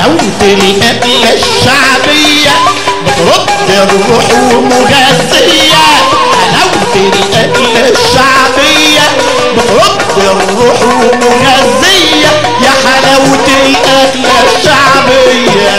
حلاوة الأكلة الشعبية بترد الروح ومغذية، حلاوة الأكلة الشعبية بترد الروح ومغذية، يا حلاوة الأكلة الشعبية.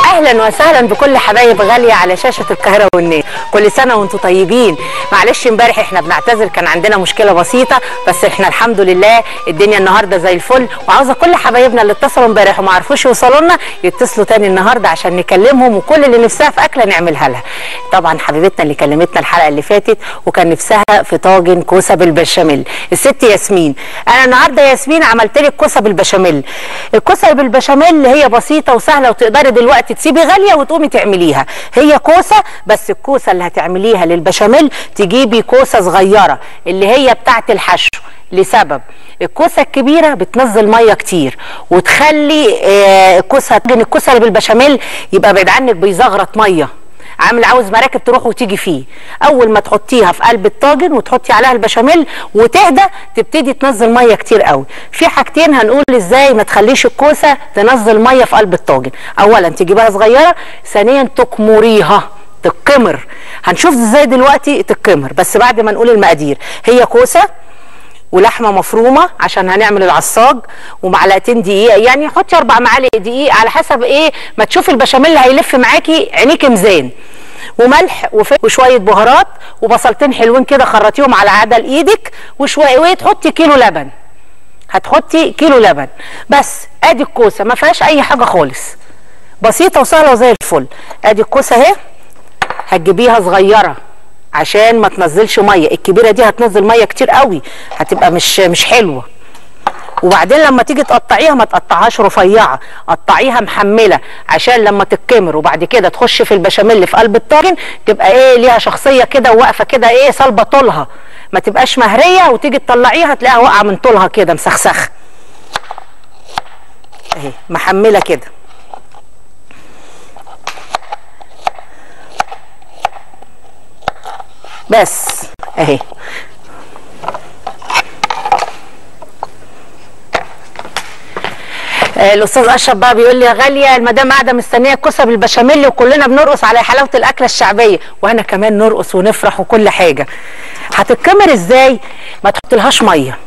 اهلا وسهلا بكل حبايب غاليه على شاشه القاهره والنيل، كل سنه وانتم طيبين. معلش امبارح احنا بنعتذر، كان عندنا مشكله بسيطه، بس احنا الحمد لله الدنيا النهارده زي الفل. وعاوزه كل حبايبنا اللي اتصلوا امبارح وما عرفوش يوصلوا لنا يتصلوا تاني النهارده عشان نكلمهم، وكل اللي نفسها في اكله نعملها لها. طبعا حبيبتنا اللي كلمتنا الحلقه اللي فاتت وكان نفسها في طاجن كوسه بالبشاميل، الست ياسمين. انا النهارده ياسمين عملت لك كوسه بالبشاميل. الكوسه بالبشاميل هي بسيطه وسهله، وتقدري دلوقتي تسيبي غاليه وتقومي تعمليها. هي كوسه، بس الكوسه اللي هتعمليها للبشاميل تجيبي كوسه صغيره اللي هي بتاعه الحشو، لسبب الكوسه الكبيره بتنزل ميه كتير وتخلي الكوسه اللي بالبشاميل يبقى بعيد عنك بيزغرط ميه، عاوز مراكب تروح وتيجي فيه. اول ما تحطيها في قلب الطاجن وتحطي عليها البشاميل وتهدى تبتدي تنزل ميه كتير قوي. في حاجتين هنقول ازاي ما تخليش الكوسه تنزل ميه في قلب الطاجن. اولا تجيبها صغيره، ثانيا تكمريها تتكمر. هنشوف ازاي دلوقتي تتكمر، بس بعد ما نقول المقادير. هي كوسه ولحمه مفرومه عشان هنعمل العصاج، ومعلقتين دقيق، يعني حطي 4 معالق دقيق على حسب ايه ما تشوفي البشاميل اللي هيلف معاكي عينيكي ميزان، وملح وشويه بهارات، وبصلتين حلوين كده خرطيهم على عدل ايدك، وشويه تحطي كيلو لبن. هتحطي كيلو لبن بس. ادي الكوسه ما فيهاش اي حاجه خالص، بسيطه وسهله وزي الفل. ادي الكوسه اهي، هتجيبيها صغيره عشان ما تنزلش ميه، الكبيره دي هتنزل ميه كتير قوي، هتبقى مش حلوه. وبعدين لما تيجي تقطعيها ما تقطعهاش رفيعه، قطعيها محمله عشان لما تتكمر وبعد كده تخش في البشاميل في قلب الطاجن تبقى ايه ليها شخصيه كده وواقفه كده ايه صلبه طولها، ما تبقاش مهريه وتيجي تطلعيها تلاقيها واقعه من طولها كده مسخسخه اهي محمله كده. بس اهي. الاستاذ اشرف بقى بيقول لي يا غاليه المدام قاعده مستنيه الكوسه بالبشاميل وكلنا بنرقص على حلاوه الاكله الشعبيه، وانا كمان نرقص ونفرح وكل حاجه. هتتكمر ازاي؟ ما تحطلهاش ميه.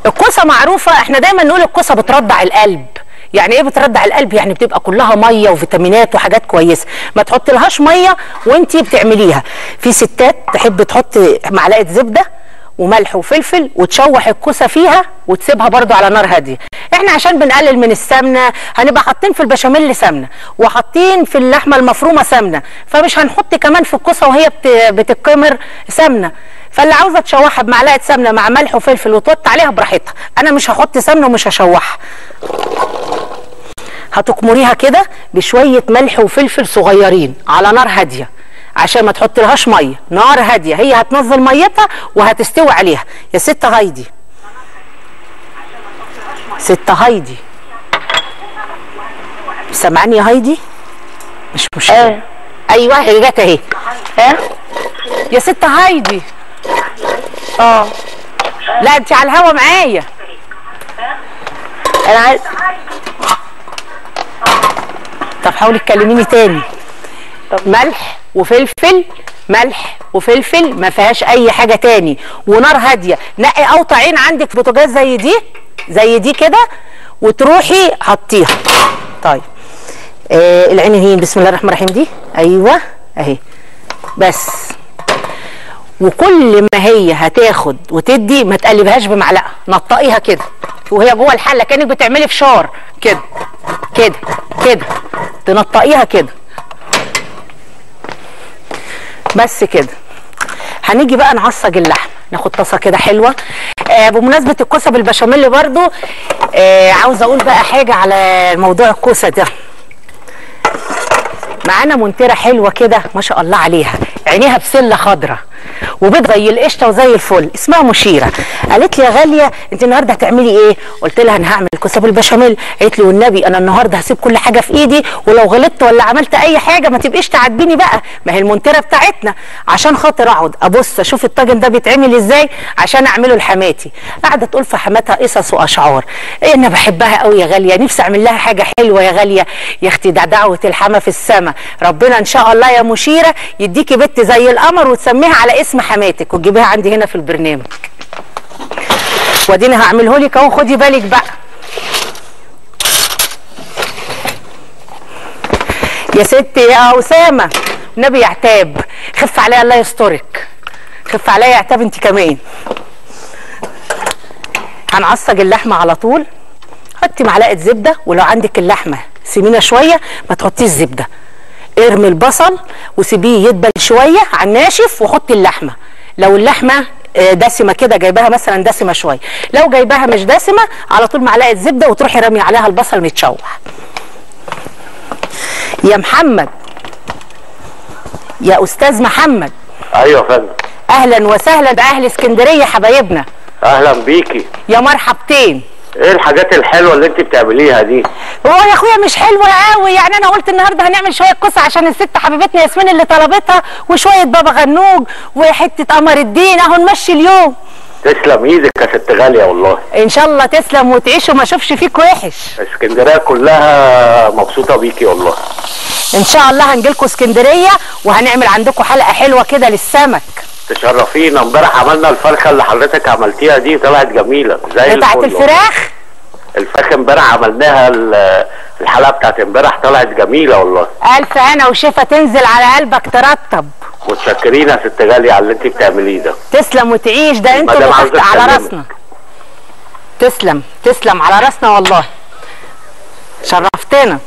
الكوسه معروفه، احنا دايما نقول الكوسه بترضع القلب. يعني ايه بترضع القلب؟ يعني بتبقى كلها ميه وفيتامينات وحاجات كويسه. ما تحطلهاش ميه وانتي بتعمليها. في ستات تحب تحط معلقه زبده وملح وفلفل وتشوح الكوسه فيها وتسيبها برضو على نار هاديه. احنا عشان بنقلل من السمنه هنبقى حاطين في البشاميل سمنه وحاطين في اللحمه المفرومه سمنه، فمش هنحط كمان في الكوسه وهي بتتكمر سمنه. فاللي عاوزه تشوحها بمعلقه سمنه مع ملح وفلفل وتوطي عليها براحتها. انا مش هحط سمنه ومش هشوحها. هتكمريها كده بشويه ملح وفلفل صغيرين على نار هاديه عشان ما تحطلهاش ميه، نار هاديه، هي هتنزل ميتها وهتستوي عليها. يا ست هايدي، ست هايدي سامعاني يا هايدي؟ مش مشكله. ايوه هي جت اهي. يا ست هايدي. لا انت على الهوا معايا. انا عايز. طب حاولي تكلميني تاني. ملح وفلفل، ملح وفلفل، ما فيهاش اي حاجه تاني، ونار هاديه. نقي اوطى عين عندك في بوتاجاز زي دي كده وتروحي حطيها. طيب العين هي بسم الله الرحمن الرحيم دي، ايوه اهي. بس وكل ما هي هتاخد وتدي ما تقلبهاش بمعلقه، نطقيها كده وهي جوه الحله كانك بتعملي فشار كده كده كده، تنطقيها كده بس كده. هنيجي بقى نعصج اللحمه، ناخد طاسه كده حلوه. بمناسبه الكوسه بالبشاميل برضو عاوزه اقول بقى حاجه على موضوع الكوسه ده. معانا منتره حلوه كده ما شاء الله عليها، عينيها بسله خضراء، وبيض زي القشطه وزي الفل، اسمها مشيره. قالت لي يا غاليه انت النهارده هتعملي ايه؟ قلت لها انا هعمل كوسه بالبشاميل. قالت لي والنبي انا النهارده هسيب كل حاجه في ايدي، ولو غلطت ولا عملت اي حاجه ما تبقيش تعاتبيني بقى، ما هي المونتيره بتاعتنا، عشان خاطر اقعد ابص اشوف الطاجن ده بيتعمل ازاي عشان اعمله لحماتي. قاعده تقول في حماتها قصص واشعار. إيه انا بحبها قوي يا غاليه، نفسي اعمل لها حاجه حلوه يا غاليه. يا اختي ده دعوه الحما في السما، ربنا ان شاء الله يا مشيره يديكي بنت زي القمر وتسميها على اسم حماتك وتجيبيها عندي هنا في البرنامج. واديني هعمله لك اهو، خدي بالك بقى يا ستي يا اسامه. النبي يا عتاب خف عليا الله يسترك، خف عليا يا عتاب انت كمان. هنعصج اللحمه على طول. حطي معلقه زبده، ولو عندك اللحمه سمينه شويه ما تحطيش زبده. ارمي البصل وسيبيه يدبل شويه على الناشف وحطي اللحمه. لو اللحمه دسمه كده جايباها مثلا دسمه شويه، لو جايباها مش دسمه على طول معلقه زبده وتروحي رامي عليها البصل متشوح. يا محمد، يا استاذ محمد. ايوه يا فندم. اهلا وسهلا باهل اسكندريه حبايبنا. اهلا بيكي يا مرحبتين. ايه الحاجات الحلوه اللي انت بتعمليها دي؟ هو يا اخويا مش حلوه قوي يعني، انا قلت النهارده هنعمل شويه كوسه عشان الست حبيبتنا ياسمين اللي طلبتها، وشويه بابا غنوج وحته قمر الدين، اهو نمشي اليوم. تسلم ايدك يا ست غاليه والله. ان شاء الله تسلم وتعيش وما اشوفش فيك وحش. اسكندريه كلها مبسوطه بيكي والله. ان شاء الله هنجيلكوا اسكندريه وهنعمل عندكم حلقه حلوه كده للسمك. تشرفينا. امبارح عملنا الفرخه اللي حضرتك عملتيها دي، طلعت جميله زي بتاعت الفراخ. الفراخ امبارح عملناها، الحلقه بتاعت امبارح طلعت جميله والله. الف هنا وشفا تنزل على قلبك ترطب. متشكرين يا ست غاليه على اللي انت بتعمليه ده. تسلم وتعيش، ده انتوا اللي تحت على راسنا. تسلم تسلم على راسنا والله، شرفتنا.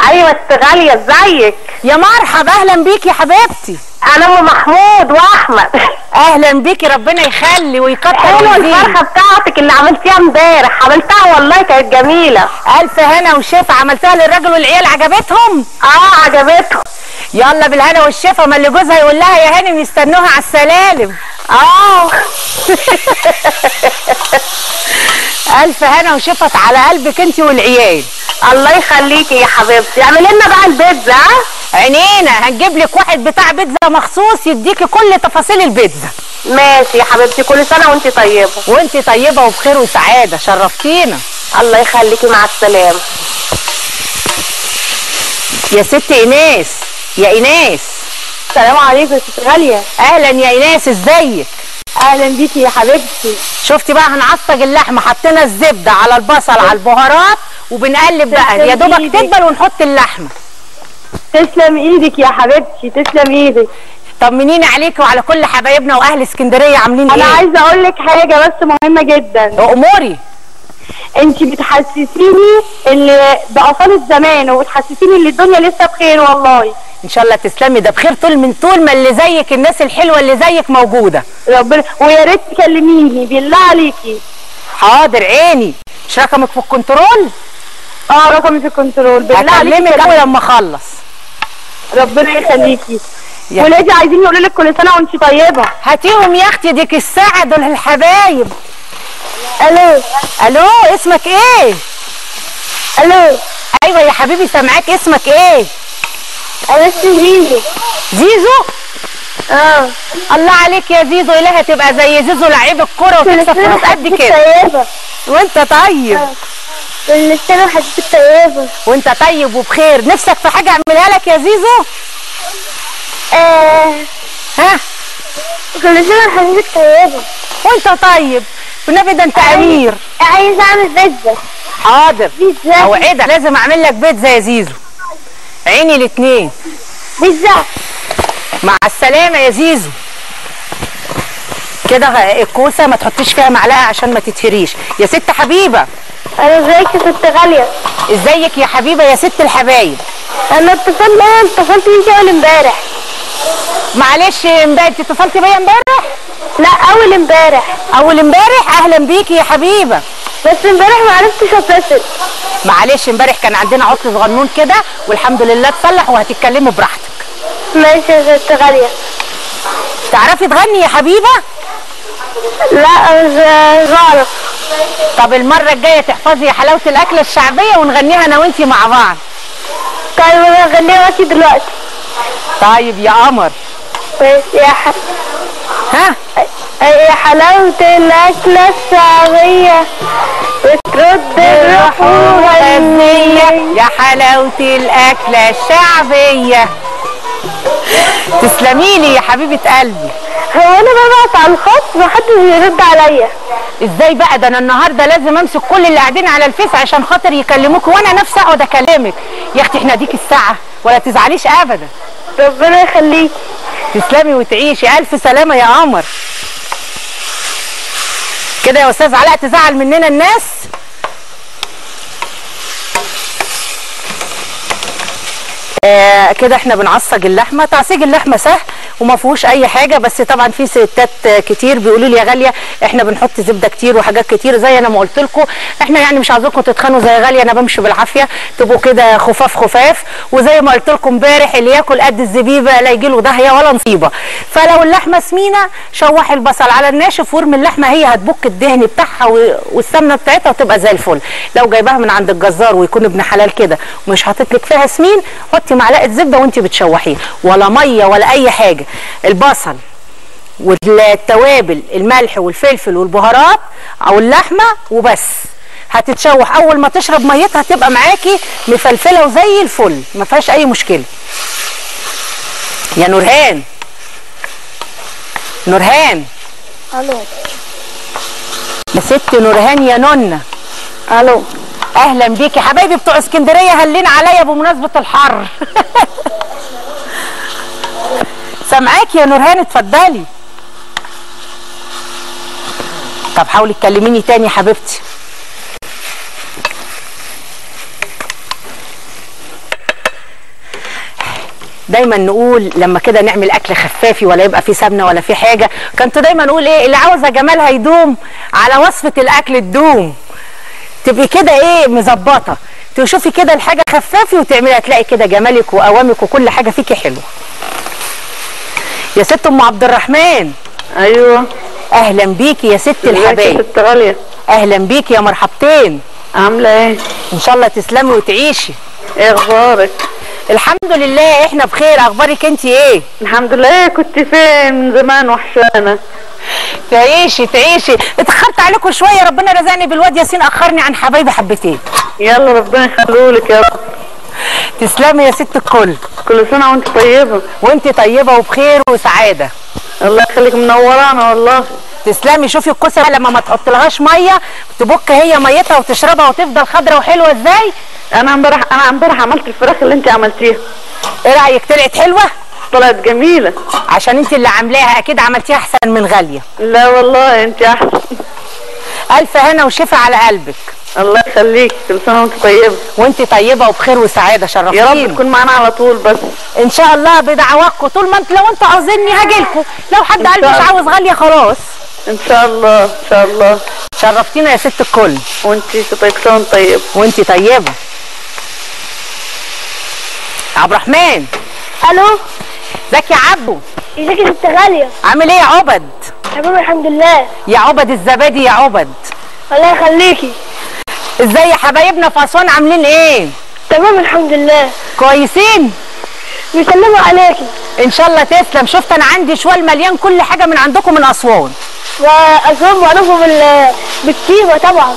ايوه ست غاليه ازيك؟ يا مرحبا، اهلا بيكي يا حبيبتي. انا ام محمود واحمد. اهلا بيكي، ربنا يخلي ويكتر حلوه الفرخه بتاعتك اللي عملتيها امبارح، عملتها والله كانت جميله. الف هنا والشفا. عملتها للراجل والعيال عجبتهم؟ عجبتهم. يلا بالهنا والشفا، ما اللي جوزها يقول لها يا هانم يستنوها على السلالم. الف هنا وشفا على قلبك انت والعيال. الله يخليكي يا حبيبتي. اعملي لنا بقى البيتزا. عينينا، هنجيب لك واحد بتاع بيتزا مخصوص يديكي كل تفاصيل البيتزا. ماشي يا حبيبتي، كل سنه وانت طيبه. وانت طيبه وبخير وسعاده، شرفتينا. الله يخليكي، مع السلامه. يا ست ايناس، يا ايناس. السلام عليكم يا ست غاليه. اهلا يا ايناس، ازيك؟ اهلا بيكي يا حبيبتي. شفتي بقى هنعصج اللحمه، حطينا الزبده على البصل على البهارات وبنقلب بقى يا دوبك تدبل ونحط اللحمه. تسلم ايدك يا حبيبتي، تسلم ايدك. طمنيني عليك وعلى كل حبايبنا واهل اسكندريه عاملين ايه؟ انا عايزه اقول لك حاجه بس مهمه جدا. اموري. انت بتحسسيني اللي باصاله زمان، وبتحسسيني اللي الدنيا لسه بخير والله. ان شاء الله تسلمي، ده بخير طول ما اللي زيك الناس الحلوه اللي زيك موجوده. ربنا، ويا ريت تكلميني بالله عليكي. حاضر عيني. مش رقمك في الكنترول؟ رقمي في الكنترول بالله عليكي. هكلمك اول لما اخلص. ربنا يخليكي. ولادي عايزين يقولوا لك كل سنه وانت طيبه. هاتيهم يا اختي، ديك الساعه دول الحبايب. الو. الو، اسمك ايه؟ الو. ايوه يا حبيبي سامعاك، اسمك ايه؟ انا اسمي زيزو. زيزو؟ الله عليك يا زيزو، الهي تبقى زي زيزو لعيب الكوره وتكسب فلوس قد كده. طيبه. وانت طيب. كل سنه وحضرتك طيبه. وانت طيب وبخير. نفسك في حاجه اعملها لك يا زيزو؟ ها؟ كل سنه وحضرتك طيبه. وانت طيب. والنبي ده انت امير. عايزه اعمل بيتزا. حاضر. بيتزا. اوعدك لازم اعمل لك بيتزا يا زيزو. عيني الاتنين. بيتزا. مع السلامه يا زيزو. كده الكوسه ما تحطيش فيها معلقه عشان ما تتهريش. يا ست حبيبه. انا ازيك يا ست غاليه؟ ازيك يا حبيبه يا ست الحبايب؟ انا اتصلت بيكي اول امبارح. معلش امبارح انت اتصلتي بيا امبارح؟ لا اول امبارح. اول امبارح؟ اهلا بيكي يا حبيبه. بس امبارح ما عرفتش اتصل. معلش امبارح كان عندنا عطل صغنون كده والحمد لله اتصلح وهتتكلموا براحتك. ماشي يا ست غاليه. تعرفي تغني يا حبيبه؟ لا مش بعرف. طب المره الجايه تحفظي يا حلاوه الاكله الشعبيه ونغنيها انا وانتي مع بعض. طيب انا هغنيها معاكي دلوقتي. طيب يا قمر. ها يا حلاوة الأكلة الشعبية بترد الروح والغنية، يا حلاوة الأكلة الشعبية. تسلميلي يا حبيبة قلبي. هو أنا ببعت على الخط محدش بيرد عليا. ازاي بقى؟ ده أنا النهاردة لازم أمسك كل اللي قاعدين على الفيس عشان خاطر يكلموك، وأنا نفسي أقعد أكلمك. يا أختي احنا ديك الساعة ولا تزعليش أبدا. ربنا يخليك. تسلمي وتعيشي، ألف سلامة يا قمر. كده يا أستاذ علاء تزعل مننا الناس؟ كده احنا بنعصج اللحمه. تعصيج اللحمه سهل وما فيهوش اي حاجه، بس طبعا في ستات كتير بيقولوا لي يا غاليه احنا بنحط زبده كتير وحاجات كتير، زي انا ما قلت لكم احنا يعني مش عاوزاكم تتخانوا زي غاليه، انا بمشي بالعافيه، تبقوا كده خفاف خفاف، وزي ما قلت لكم امبارح اللي ياكل قد الزبيبه لا يجي له داهيه ولا نصيبه. فلو اللحمه سمينه شوحي البصل على الناشف وارمي اللحمه، هي هتبك الدهن بتاعها والسمنه بتاعتها وتبقى زي الفل. لو جايباها من عند الجزار ويكون ابن حلال كده ومش حاطط لك فيها سمين، حطي معلقه زبده وانت بتشوحيه، ولا ميه ولا اي حاجه. البصل والتوابل الملح والفلفل والبهارات او اللحمه وبس، هتتشوح. اول ما تشرب ميتها تبقى معاكي مفلفله وزي الفل، ما فيهاش اي مشكله. يا نورهان، نورهان. الو يا ست نورهان يا نونه. الو اهلا بيكي حبايبي بتوع اسكندريه، هلين عليا بمناسبه الحر. سامعاكي يا نورهان، اتفضلي. طب حاولي تكلميني تاني يا حبيبتي. دايما نقول لما كده نعمل اكل خفافي ولا يبقى فيه سمنه ولا فيه حاجه، كنت دايما نقول ايه اللي عاوزه جمالها يدوم على وصفه الاكل تدوم. تبقي كده ايه مظبطه، تشوفي كده الحاجه خفافي وتعمليها تلاقي كده جمالك وقوامك وكل حاجه فيكي حلوه. يا ست ام عبد الرحمن. ايوه اهلا بيكي يا ست الحبايب. يا ست غاليه. اهلا بيكي يا مرحبتين. عامله ايه؟ ان شاء الله تسلمي وتعيشي. ايه اخبارك؟ الحمد لله احنا بخير، اخبارك انت ايه؟ الحمد لله. كنت فين من زمان وحشانه؟ تعيشي تعيشي. اتاخرت عليكم شويه، ربنا رزقني بالواد ياسين اخرني عن حبايبي حبتين. يلا ربنا يخليهولك يا رب. تسلمي يا ست الكل. كل سنه وانت طيبه. وانت طيبه وبخير وسعاده. الله يخليك، منورانا والله. تسلمي. شوفي الكوسه لما ما تحطلهاش ميه تبك هي ميتها وتشربها وتفضل خضره وحلوه ازاي. انا امبارح عملت الفراخ اللي انت عملتيها. ايه رايك؟ طلعت حلوه؟ طلعت جميله. عشان انت اللي عاملاها اكيد عملتيها احسن من غاليه. لا والله انت احسن. الف هنا وشفا على قلبك. الله يخليك، كل سنه وانت طيبه. وانت طيبه وبخير وسعاده، شرفتيني. يا رب تكون معانا على طول. بس ان شاء الله بدعواتكم، طول ما لو انتوا عاوزيني هاجيلكم، لو حد قال مش عاوز غاليه خلاص. ان شاء الله ان شاء الله. شرفتينا يا ست الكل. وانت طيبه. وانت طيبه. عبد الرحمن. الو ازيك يا عبو؟ ازيك يا ست غاليه؟ عامل ايه يا عبد؟ تمام الحمد لله. يا عبد الزبادي يا عبد. الله يخليكي. ازاي يا حبايبنا في اسوان عاملين ايه؟ تمام الحمد لله. كويسين؟ بيسلموا عليكي. ان شاء الله تسلم. شفت انا عندي شوال مليان كل حاجه من عندكم من اسوان. واسوان معروفه بالطيبه طبعا.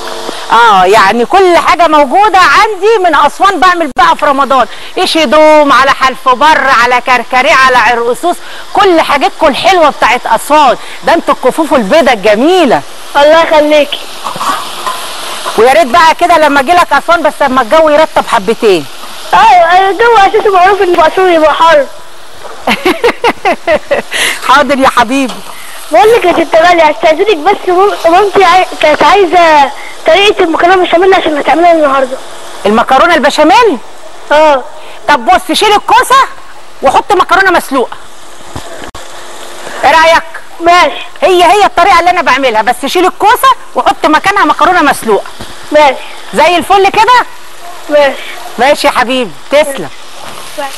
يعني كل حاجه موجوده عندي من اسوان. بعمل بقى في رمضان ايش دوم على حلف بر على كركري على عرقسوس، كل حاجاتكم الحلوه بتاعت اسوان. ده انتوا الكفوف البيضه الجميله. الله يخليكي. ويا ريت بقى كده لما اجي لك اسوان بس لما الجو يرطب حبتين. الجو اساسا معروف ان اسوان يبقى حر. حاضر يا حبيبي. بقول لك يا ست غاليه هستاذنك بس، مامتي كانت عايزه طريقه المكرونه البشاميل عشان هتعملها النهارده. المكرونه البشاميل؟ طب بص، شيل الكوسه وحط مكرونه مسلوقه. ايه رايك؟ ماشي. هي الطريقه اللي انا بعملها، بس شيل الكوسه وحط مكانها مكرونه مسلوقه. ماشي. زي الفل كده؟ ماشي. ماشي يا حبيبي، تسلم. ماشي.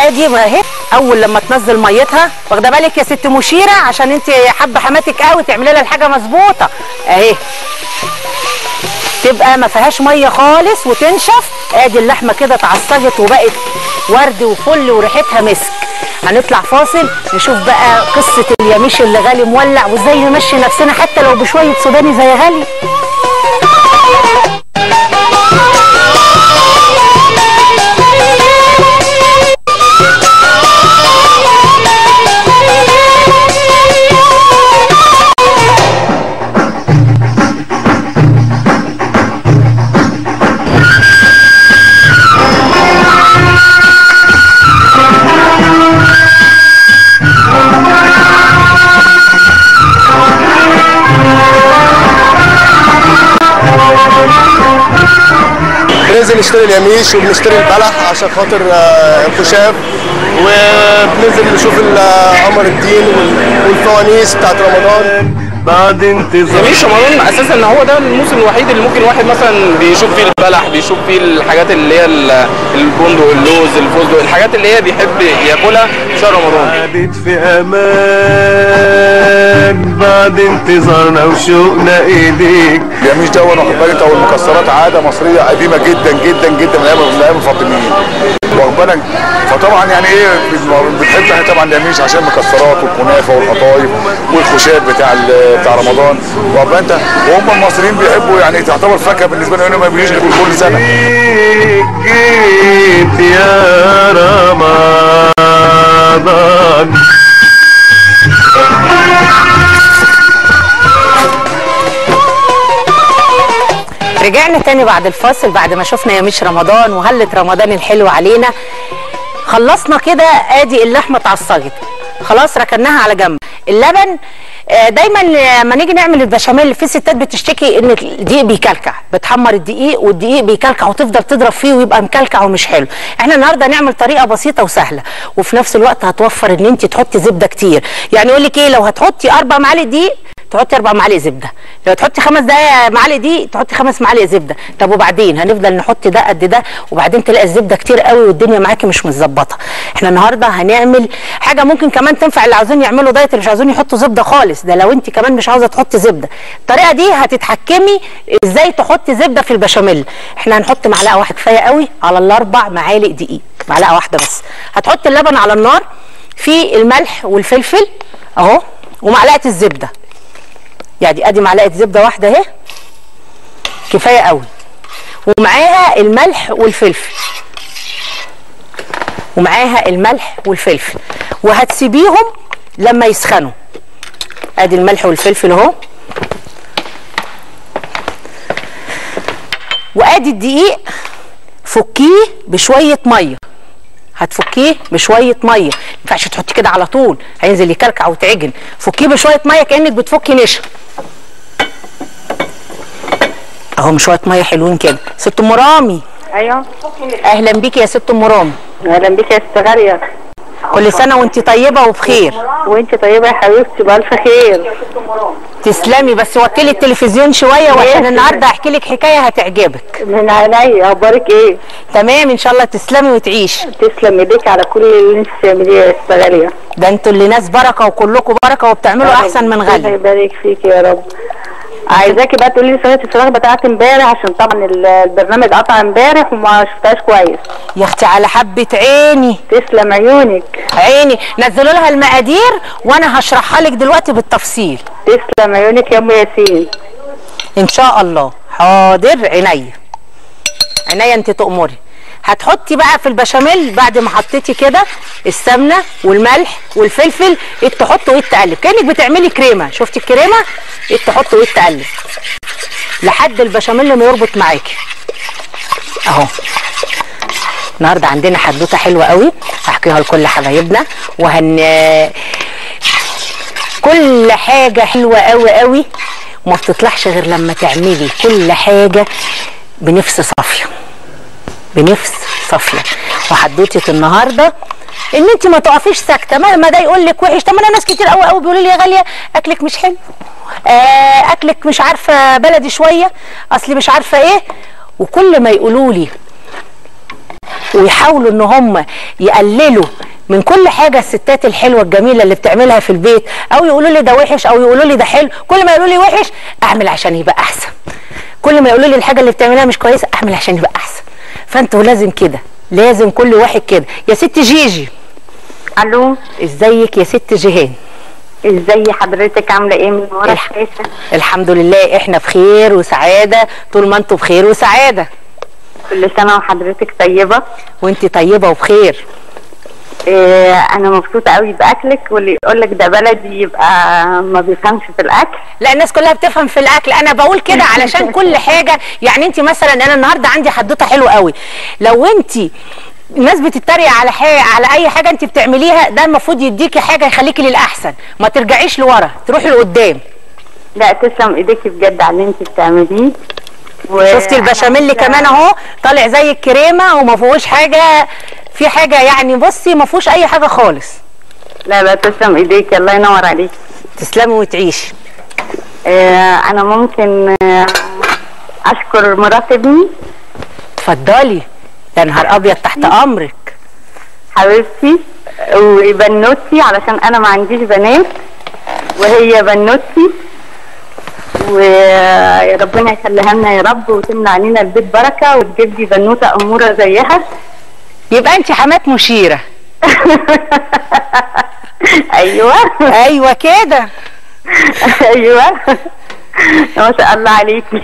ادي اهي اول لما تنزل ميتها. واخده بالك يا ست مشيره عشان انت حابه حماتك قوي تعملي لها الحاجه مظبوطه اهي، تبقى ما فيهاش ميه خالص وتنشف. ادي اللحمه كده اتعصجت وبقت ورد وفل وريحتها مسك. هنطلع فاصل نشوف بقى قصه اليميش اللي غالي مولع وازاي نمشي نفسنا حتى لو بشويه سوداني زي غالي. بننزل نشتري اليميش وبنشتري البلح عشان خاطر الخشاف، وبننزل نشوف قمر الدين والفوانيس بتاعت رمضان. بعد انتظار يميش رمضان اساسا ان هو ده الموسم الوحيد اللي ممكن واحد مثلا بيشوف فيه البلح، بيشوف فيه الحاجات اللي هي البندق، اللوز، الفستق، الحاجات اللي هي بيحب ياكلها في شهر رمضان. قعدت في امان بعد انتظارنا وشوقنا ايديك. اليميش ده واخد بالك او المكسرات عاده مصريه قديمه جدا جدا جدا من ايام الفاطميين، واخد بالك؟ فطبعا يعني ايه بنحب احنا طبعا اليميش عشان المكسرات والكنافه والقطايف والخشاف بتاع رمضان، واخد انت؟ وهم المصريين بيحبوا يعني تعتبر فاكهه بالنسبه لهم ما بيجيش غير كل سنه. جيت يا رمضان. رجعنا تاني بعد الفاصل بعد ما شفنا يميش رمضان وهلة رمضان الحلو علينا. خلصنا كده ادي اللحمه اتعصجت خلاص ركناها على جنب. اللبن دايما لما نيجي نعمل البشاميل في ستات بتشتكي ان الدقيق بيكلكع، بتحمر الدقيق والدقيق بيكلكع وتفضل تضرب فيه ويبقى مكلكع ومش حلو. احنا النهارده هنعمل طريقه بسيطه وسهله وفي نفس الوقت هتوفر ان انت تحطي زبده كتير. يعني يقول لك ايه، لو هتحطي 4 معالق دقيق تحطي 4 معالق زبده، لو تحطي 5 معالق دقيق تحطي 5 معالق زبده. طب وبعدين هنفضل نحط ده قد ده وبعدين تلاقي الزبده كتير قوي والدنيا معاكي مش متظبطه. احنا النهارده هنعمل حاجه ممكن كمان تنفع اللي عاوزين يعملوا دايت، اللي مش عاوزين يحطوا زبده خالص، ده لو انت كمان مش عاوزه تحطي زبده. الطريقه دي هتتحكمي ازاي تحطي زبده في البشاميل. احنا هنحط معلقه واحده كفايه قوي على ال4 معالق دقيق، معلقه واحده بس. هتحطي اللبن على النار في الملح والفلفل اهو ومعلقه الزبده. يعني ادي معلقه زبده واحده اهي كفايه قوي، ومعاها الملح والفلفل وهتسيبيهم لما يسخنوا. ادي الملح والفلفل اهو، وادي الدقيق فكيه بشويه ميه، هتفكيه بشويه ميه، ما ينفعش تحطيه كده على طول هينزل يكلكع وتعجن. فكيه بشويه ميه كانك بتفكي نشا اهو، شويه ميه حلوين كده. ست ام رامي. ايوه اهلا بيكي يا ست ام رامي. اهلا بيكي يا ست غاليه. كل سنه وانت طيبه وبخير. وانت طيبه يا حبيبتي بالف خير. تسلمي، بس وطلي التلفزيون شويه وعشان النهارده احكي لك حكايه هتعجبك. من عينيا. اخبارك ايه؟ تمام ان شاء الله. تسلمي وتعيشي. تسلم ايديك على كل اللي انت بتعمليه يا ست غاليه. ده انتوا اللي ناس بركه وكلكم بركه وبتعملوا احسن من غاليه. الله يبارك فيكي يا رب. عايزاكي بقى تقولي لي صينيه الفراخ بتاعت امبارح عشان طبعا البرنامج قطع امبارح وما شفتهاش كويس. يا اختي على حبه عيني. تسلم عيونك. عيني. نزلوا لها المقادير وانا هشرحها لك دلوقتي بالتفصيل. تسلم عيونك يا ام ياسين. ان شاء الله. حاضر عينيا. عينيا انت تأمري. هتحطي بقى في البشاميل بعد ما حطيتي كده السمنه والملح والفلفل، تحطي وتقلب كانك بتعملي كريمه. شفتي الكريمه؟ تحطي وتقلب لحد البشاميل ما يربط معاكي اهو. النهارده عندنا حدوته حلوه قوي هحكيها لكل حبايبنا، كل حاجه حلوه قوي قوي وما بتطلعش غير لما تعملي كل حاجه بنفس صافيه، بنفس صافيه. وحدوته النهارده ان انت ما تقفيش ساكته مهما ده يقول لك وحش. طب انا ناس كتير قوي قوي بيقولوا لي يا غاليه اكلك مش حلو، اكلك مش عارفه بلدي شويه، اصلي مش عارفه ايه. وكل ما يقولوا لي ويحاولوا ان هم يقللوا من كل حاجه الستات الحلوه الجميله اللي بتعملها في البيت، او يقولوا لي ده وحش او يقولوا لي ده حلو، كل ما يقولوا لي وحش اعمل عشان يبقى احسن، كل ما يقولوا لي الحاجه اللي بتعملها مش كويسه اعمل عشان يبقى احسن. فانتوا لازم كده، لازم كل واحد كده. يا ست جيجي. الو، ازيك يا ست جيهان؟ ازي حضرتك؟ عامله ايه من ورا الشاشه؟ الحمد لله، احنا بخير وسعاده طول ما انتوا بخير وسعاده. كل سنه وحضرتك طيبه. وانت طيبه وبخير. انا مبسوطه قوي باكلك، واللي يقول لك ده بلدي يبقى ما بيفهمش في الاكل. لا، الناس كلها بتفهم في الاكل، انا بقول كده علشان كل حاجه. يعني انت مثلا، انا النهارده عندي حدوته حلوه قوي. لو انت الناس بتتريق على على اي حاجه انت بتعمليها، ده المفروض يديكي حاجه يخليكي للاحسن، ما ترجعيش لورا، تروحي لقدام. لا، تسلم ايديكي بجد على اللي انت بتعمليه. شفتي البشاميل كمان اهو طالع زي الكريمه وما فيهوش حاجه، في حاجه يعني بصي ما فيهوش اي حاجه خالص. لا تسلم ايديكي، الله ينور عليكي. تسلمي وتعيشي. انا ممكن اشكر مرات ابني؟ اتفضلي. يا نهار ابيض، تحت امرك حبيبتي. وبنوتي علشان انا ما عنديش بنات، وهي بنوتي، ويا ربنا يخليها لنا يا رب، وتملى علينا البيت بركه، وتجيب لي بنوته اموره زيها. يبقى انت حمات مشيره. ايوه ايوه كده. ايوه ما شاء الله عليكي.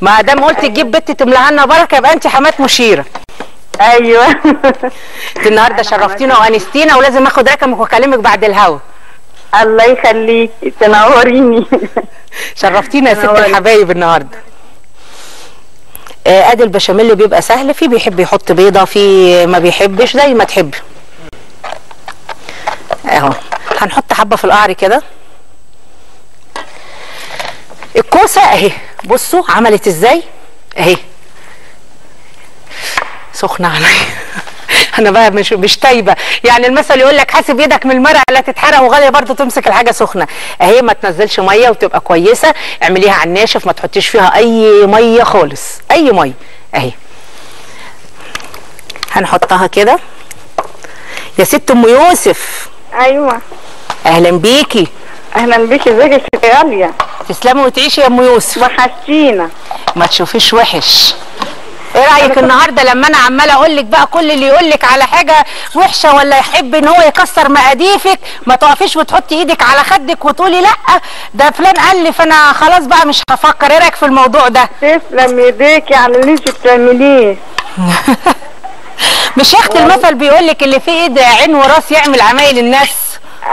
ما دام قلت تجيب بنت تملاها لنا بركه يبقى انت حمات مشيره. ايوه. النهارده شرفتينا وانستينا، ولازم اخد رقمك واكلمك بعد الهوا. الله يخليكي، تنوريني. شرفتينا يا ست الحبايب النهارده. ادي البشاميل بيبقى سهل، في بيحب يحط بيضه، في ما بيحبش، زي ما تحب. اهو هنحط حبه في القعر كده. الكوسه اهي، بصوا عملت ازاي اهي، سخنه عليا. انا بقى مش تايبه، يعني المثل يقول لك حاسب يدك من المرق لا تتحرق، وغاليه برضه تمسك الحاجه سخنه اهي. ما تنزلش ميه وتبقى كويسه، اعمليها على الناشف، ما تحطيش فيها اي ميه خالص، اي ميه اهي. هنحطها كده. يا ست ام يوسف. ايوه اهلا بيكي. اهلا بيكي، ازيك يا ست غاليه؟ تسلمي وتعيشي يا ام يوسف. وحشتينا. ما تشوفيش وحش. ايه رايك النهارده لما انا عماله اقول لك بقى كل اللي يقول لك على حاجه وحشه ولا يحب ان هو يكسر مقاديفك، ما تقفيش وتحطي ايدك على خدك وتقولي لا ده فلان قال لي فانا خلاص بقى مش هفكر. ايه رايك في الموضوع ده؟ تسلم ايديكي على اللي انت بتعمليه. مش يا اختي المثل بيقول لك اللي فيه ايد عين وراس يعمل عمايل الناس.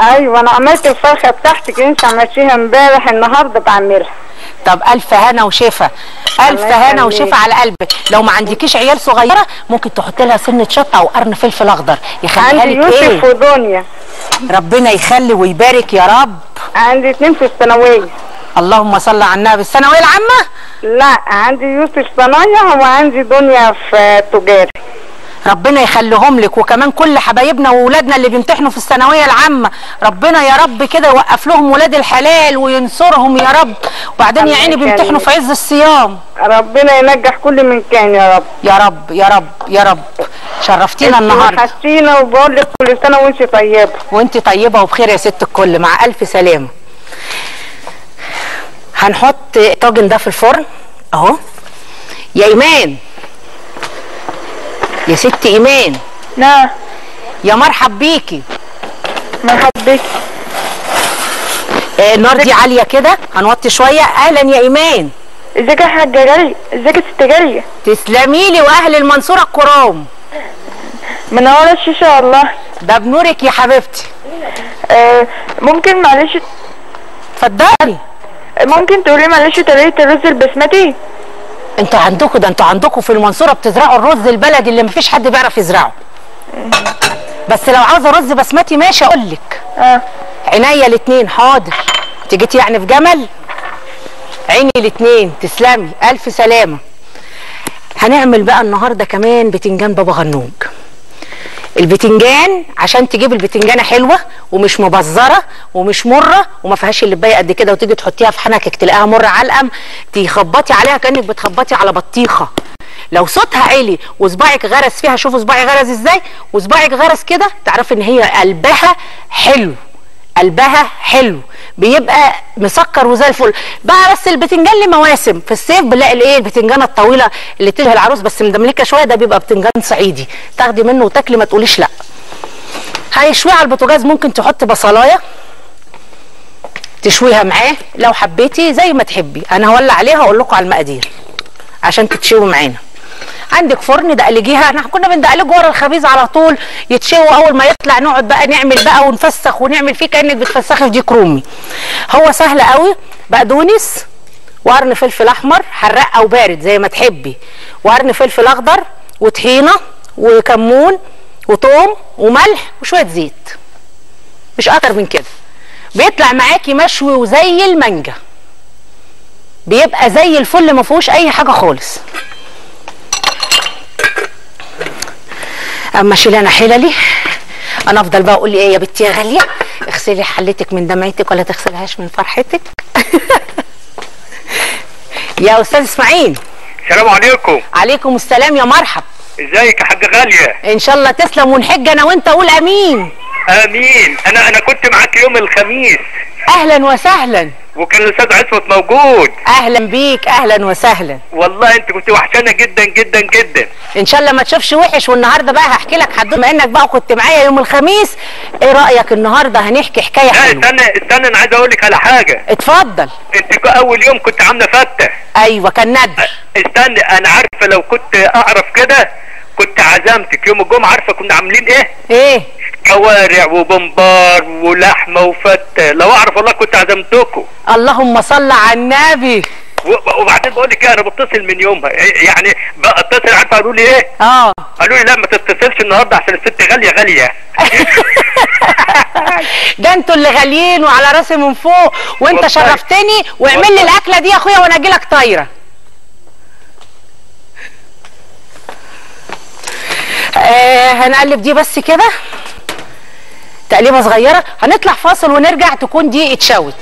ايوه انا عملت الفرخه بتاعتك، انت عملتيها امبارح، النهارده بعملها. طب الف هنا وشفا، الف هنا وشفا على قلبك. لو ما عندكيش عيال صغيره ممكن تحطي لها سنه شطه او قرن فلفل اخضر يخليها لك. عندي يوسف ودنيا. ربنا يخلي ويبارك يا رب. عندي 2 في الثانويه. اللهم صل على النبي. الثانويه العامه؟ لا، عندي يوسف صنايع وعندي دنيا في تجاري. ربنا يخليهم لك، وكمان كل حبايبنا واولادنا اللي بيمتحنوا في الثانويه العامه، ربنا يا رب كده يوقف لهم ولاد الحلال وينصرهم يا رب. وبعدين يا عيني بيمتحنوا في عز الصيام. ربنا ينجح كل من كان يا رب. يا رب يا رب يا رب. شرفتينا النهارده. وحشتينا، وبقول لك كل سنه وانت طيبه. وانت طيبه وبخير يا ست الكل، مع الف سلامه. هنحط الطاجن ده في الفرن اهو. يا ايمان، يا ست ايمان. نعم. يا مرحب بيكي. مرحب بيكي. النار دي عاليه كده، هنوطي شويه. اهلا يا ايمان. ازيك يا حاجه جاريه؟ ازيك يا ست جاريه؟ تسلمي لي، واهل المنصوره الكرام. منوره الشيشه والله. ده بنورك يا حبيبتي. ممكن معلش اتفضلي. ممكن تقولي معلش طريقه الرز البسمتي؟ انتوا عندكم في المنصوره بتزرعوا الرز البلدي اللي مفيش حد بيعرف يزرعه. بس لو عاوزه رز بسمتي ماشي اقول لك. عينيا الاثنين. حاضر. انت جيتي يعني في جمل؟ عيني الاثنين. تسلمي، الف سلامه. هنعمل بقى النهارده كمان بتنجان بابا غنوج. البتنجان عشان تجيب البتنجانه حلوه ومش مبزره ومش مره وما فيهاش اللبايه قد كده، وتيجي تحطيها في حنكك تلاقيها مره علقم، تخبطي عليها كانك بتخبطي على بطيخه. لو صوتها عالي وصباعك غرس فيها، شوفوا صباعي غرس ازاي، وصباعك غرس كده، تعرفي ان هي قلبها حلو، قلبها حلو، بيبقى مسكر وزي الفل بقى. بس البتنجان ليه مواسم، في الصيف بنلاقي الايه البتنجانه الطويله اللي تشبه العروس بس مدملكه شويه، ده بيبقى بتنجان صعيدي، تاخدي منه وتاكلي ما تقوليش لا. هيشويه على البوتاجاز، ممكن تحطي بصلايه تشويها معاه لو حبيتي زي ما تحبي. انا هولع عليها واقول لكم على المقادير عشان تتشوي معانا. عندك فرن دقلجيها، احنا كنا بندقلجه ورا الخبيز على طول يتشوي، اول ما يطلع نقعد بقى نعمل بقى ونفسخ ونعمل فيه كانك بتفسخي في ديك رومي. هو سهل قوي، بقدونس وقرن فلفل احمر حراق او بارد زي ما تحبي، وقرن فلفل اخضر وطحينه وكمون وثوم وملح وشويه زيت، مش اكتر من كده. بيطلع معاكي مشوي وزي المانجا، بيبقى زي الفل ما فيهوش اي حاجه خالص. اما شيل انا حللي، انا افضل بقى اقول لي ايه يا بنتي يا غاليه، اغسلي حلتك من دمعتك ولا تغسلهاش من فرحتك. يا استاذ اسماعيل. السلام عليكم. عليكم السلام يا مرحب. ازيك يا حاجه غاليه؟ ان شاء الله تسلم ونحج انا وانت، قول امين. امين. انا كنت معاك يوم الخميس. اهلا وسهلا. وكان الاستاذ عصمت موجود. اهلا بيك، اهلا وسهلا. والله انت كنت وحشانه جدا جدا جدا. ان شاء الله ما تشوفش وحش. والنهارده بقى هحكي لك حدوته، بما انك بقى كنت معايا يوم الخميس، ايه رايك النهارده هنحكي حكايه حلوه؟ لا استنى انا عايز اقول لك على حاجه. اتفضل. انت اول يوم كنت عامله فته. ايوه كان ندر. استنى، انا عارفه لو كنت اعرف كده كنت عزمتك يوم الجمعه. عارفه كنا عاملين ايه؟ ايه؟ كوارع وبمبار ولحمه وفته. لو اعرف والله كنت عزمتكم. اللهم صل على النبي. وبعدين بقول لك ايه، انا بتصل من يومها، يعني بتصل، عارفه قالوا لي ايه؟ قالوا لي لا ما تتصلش النهارده عشان الست غاليه غاليه. ده انتوا اللي غاليين وعلى راسي من فوق، وانت شرفتني. واعمل لي الاكله دي يا اخويا وانا اجي لك طايره. هنقلب دي بس كده تقليبه صغيره، هنطلع فاصل ونرجع تكون دي اتشوت.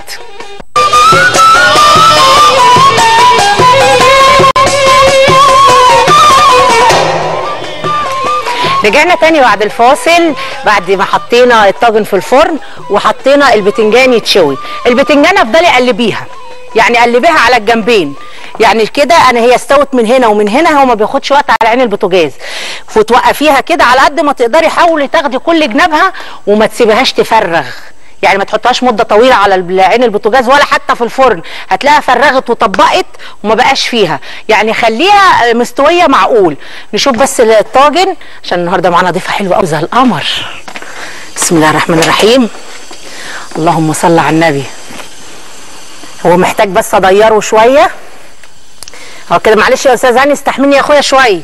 رجعنا تاني بعد الفاصل، بعد ما حطينا الطاجن في الفرن وحطينا البتنجان يتشوي. البتنجان افضلي قلبيها، يعني قلبيها على الجنبين، يعني كده هي استوت من هنا ومن هنا، هو ما بياخدش وقت على عين البوتاجاز، وتوقفيها كده على قد ما تقدري. حاولي تاخدي كل جنابها وما تسيبيهاش تفرغ، يعني ما تحطهاش مده طويله على عين البوتاجاز ولا حتى في الفرن، هتلاقيها فرغت وطبقت وما بقاش فيها. يعني خليها مستويه معقول. نشوف بس الطاجن عشان النهارده معانا ضيفه حلوه قوي زي القمر. بسم الله الرحمن الرحيم. اللهم صل على النبي. هو محتاج بس اضيره شويه اهو كده. معلش يا استاذ هاني استحملني يا اخويا شويه،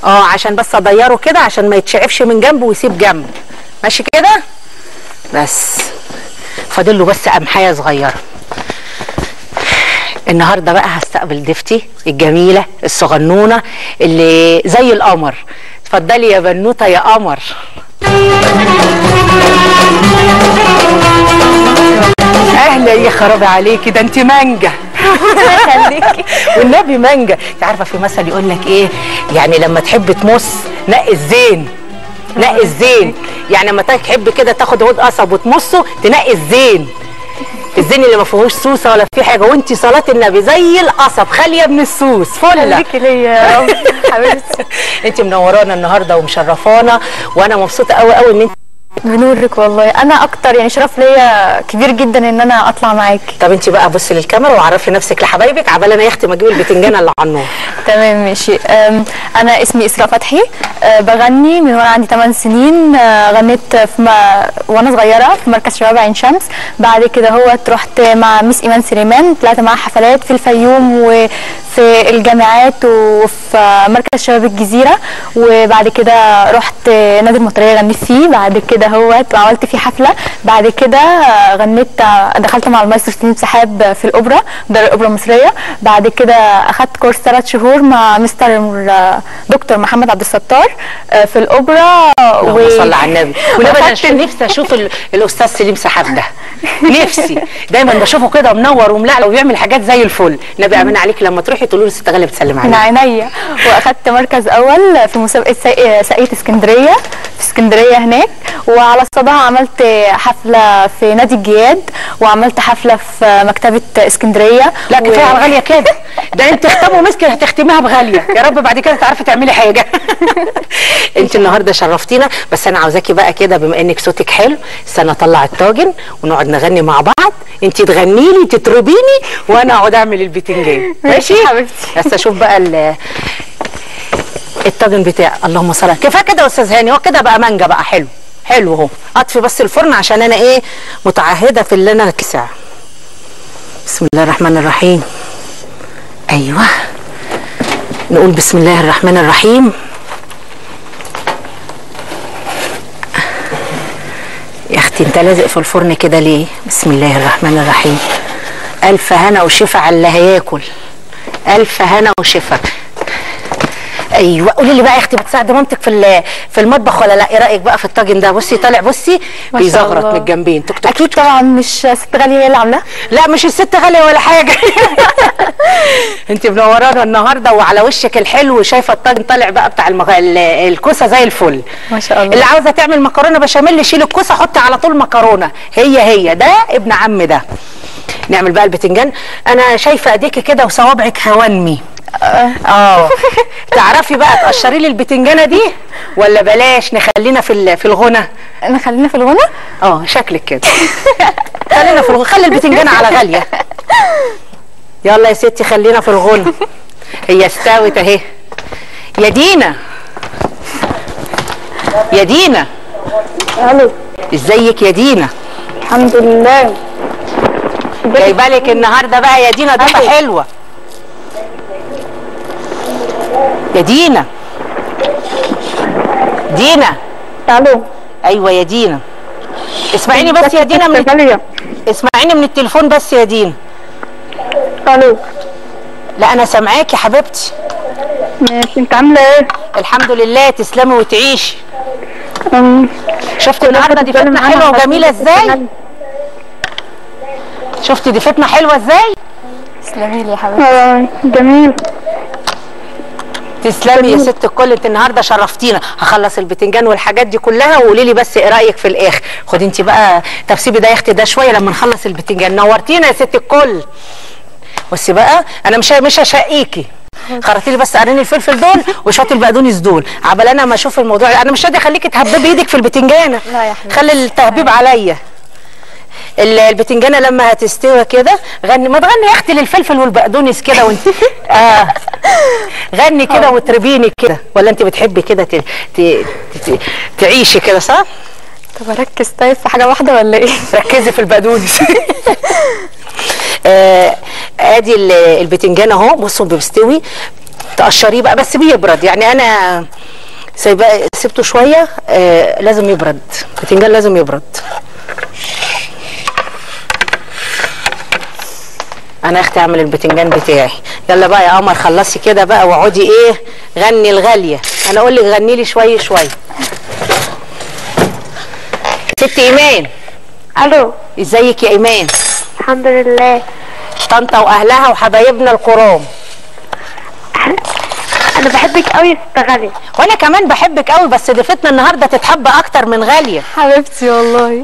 عشان بس اضيره كده عشان ما يتشعفش من جنب ويسيب جنب. ماشي كده بس. فاضل له بس قمحايه صغيره. النهارده بقى هستقبل ضيفتي الجميله الصغنونه اللي زي القمر. اتفضلي يا بنوته يا قمر. اهلا يا خرابي عليكي، ده انت مانجا. خليكي والنبي مانجا. انت عارفه في مثل يقول لك ايه، يعني لما تحب تمص نقي الزين، نقي الزين. يعني لما تحب كده تاخد عود قصب وتمصه تنقي الزين، الزين اللي ما فيهوش سوسه ولا في حاجه. وانت صلاه النبي زي القصب خاليه من السوس. فله خليكي ليا يا رب حبيبتي. انت منورانا النهارده ومشرفانا، وانا مبسوطه قوي قوي ان انت بنورك. والله انا اكتر، يعني شرف ليا كبير جدا ان انا اطلع معاكي. طب انت بقى بصي للكاميرا وعرفي نفسك لحبايبك عبال انا يا اختي ما اجيب البتنجانه اللي على النار. تمام ماشي. انا اسمي اسراء فتحي، بغني من وانا عندي 8 سنين. غنيت وانا صغيره في مركز شباب عين شمس. بعد كده رحت مع ميس ايمان سليمان، طلعت معاها حفلات في الفيوم وفي الجامعات وفي مركز شباب الجزيره. وبعد كده رحت نادي المطريه غنيت فيه. بعد كده وعملت فيه حفله. بعد كده غنيت، دخلت مع المايسترو سليم سحاب في الاوبرا، دار الاوبرا المصريه. بعد كده اخدت كورس 3 شهور شهور مع مستر دكتور محمد عبد الستار في الاوبرا. اللهم صل على النبي. ونبقى نفسي اشوف الاستاذ سليم سحاب ده، نفسي دايما بشوفه كده منور وملعلع وبيعمل حاجات زي الفل. نبي امين عليك لما تروحي تقولي له ست غاليه بتسلم عليك. من عينيا. واخدت مركز اول في مسابقه ساقيه اسكندريه في اسكندريه هناك، وعلى صداها عملت حفله في نادي الجياد، وعملت حفله في مكتبه اسكندريه. لا كفايه على غاليه كده، ده انت ختم ومسك هتختميها بغاليه، يا رب بعد كده تعرفي تعملي حاجه. انت النهارده شرفتينا، بس انا عاوزاكي بقى كده بما انك صوتك حلو، استنى اطلع الطاجن ونقعد نغني مع بعض، انت تغني لي تطربيني وانا اقعد اعمل البتنجان. ماشي حبيبتي. بس اشوف بقى الطاجن بتاعي. اللهم صل. كفايه كده يا استاذ هاني، هو كده بقى مانجا بقى حلو حلو اهو. اطفي بس الفرن عشان انا ايه متعهده في اللي انا اتسع. بسم الله الرحمن الرحيم. ايوه نقول بسم الله الرحمن الرحيم. يا اختي انت لازق في الفرن كده ليه؟ بسم الله الرحمن الرحيم. الف هنا وشفا على اللي هياكل، الف هنا وشفا. ايوه قولي لي بقى يا اختي، بتساعدي مامتك في المطبخ ولا لا؟ ايه رايك بقى في الطاجن ده؟ بصي طالع، بصي بيزغرط من الجنبين. اكيد طبعا مش ست غاليه هي اللي عاملاه. لا مش الست غاليه ولا حاجه. انت منورانا النهارده وعلى وشك الحلو، شايفه الطاجن طالع بقى بتاع الكوسه زي الفل ما شاء الله. اللي عاوزه تعمل مكرونه بشاميل شيل الكوسه حطي على طول مكرونه، هي ده ابن عم ده. نعمل بقى البتنجان. انا شايفه ايديكي كده وصوابعك هوانمي. تعرفي بقى تقشري لي البتنجانه دي ولا بلاش نخلينا في الغنى؟ نخلينا في الغنى؟ شكلك كده. خلينا في الغنى، خلي البتنجانه على غاليه. يلا يا ستي خلينا في الغنى. هي استوت اهي. يا دينا، يا دينا. الو ازيك يا دينا؟ الحمد لله. جايبه لك النهارده بقى يا دينا ضيفه حلوه. يا دينا، دينا. الو. ايوه يا دينا، اسمعيني بس يا دينا اسمعيني من التليفون بس يا دينا. الو. لا انا سامعاكي يا حبيبتي. ماشي، انت عامله ايه؟ الحمد لله، تسلمي وتعيشي. شفتي النهارده ضيفتنا حلوه وجميله ازاي؟ شفتي ضيفتنا حلوه ازاي؟ تسلمي لي يا حبيبتي. جميل. تسلمي يا ست الكل، انت النهارده شرفتينا. هخلص البتنجان والحاجات دي كلها وقولي لي بس ايه رايك في الاخر. خدي انت بقى تفسيبي ده يا اختي ده شويه لما نخلص البتنجان. نورتينا يا ست الكل. بصي بقى انا مش هشقيكي، خرطي لي بس قرنين الفلفل دول وشويه البقدونس دول عبال انا ما اشوف الموضوع. انا مش راضيه اخليكي تهببي ايدك في البتنجانه. لا يا حبيبتي، خلي التهبيب عليا. البتنجانه لما هتستوي كده غني، ما تغني يا اختي للفلفل والبقدونس كده وانت غني كده وتربيني كده. ولا انت بتحبي كده تعيشي كده صح؟ طب اركز طيب في حاجه واحده ولا ايه؟ ركزي في البقدونس. ادي البتنجان اهو، بصوا بيستوي. تقشريه بقى بس بيبرد، يعني انا سيبته شويه. لازم يبرد البتنجان، لازم يبرد. انا يا اختي اعمل البتنجان بتاعي. يلا بقى يا قمر خلصي كده بقى واقعدي ايه غني الغاليه. انا اقول لك غني لي شويه شويه. ست ايمان. الو. ازيك يا ايمان؟ الحمد لله. طنطا واهلها وحبايبنا الكرام. انا بحبك قوي يا ست غاليه. وانا كمان بحبك قوي، بس ضيفتنا النهارده تتحب اكتر من غاليه. حبيبتي والله.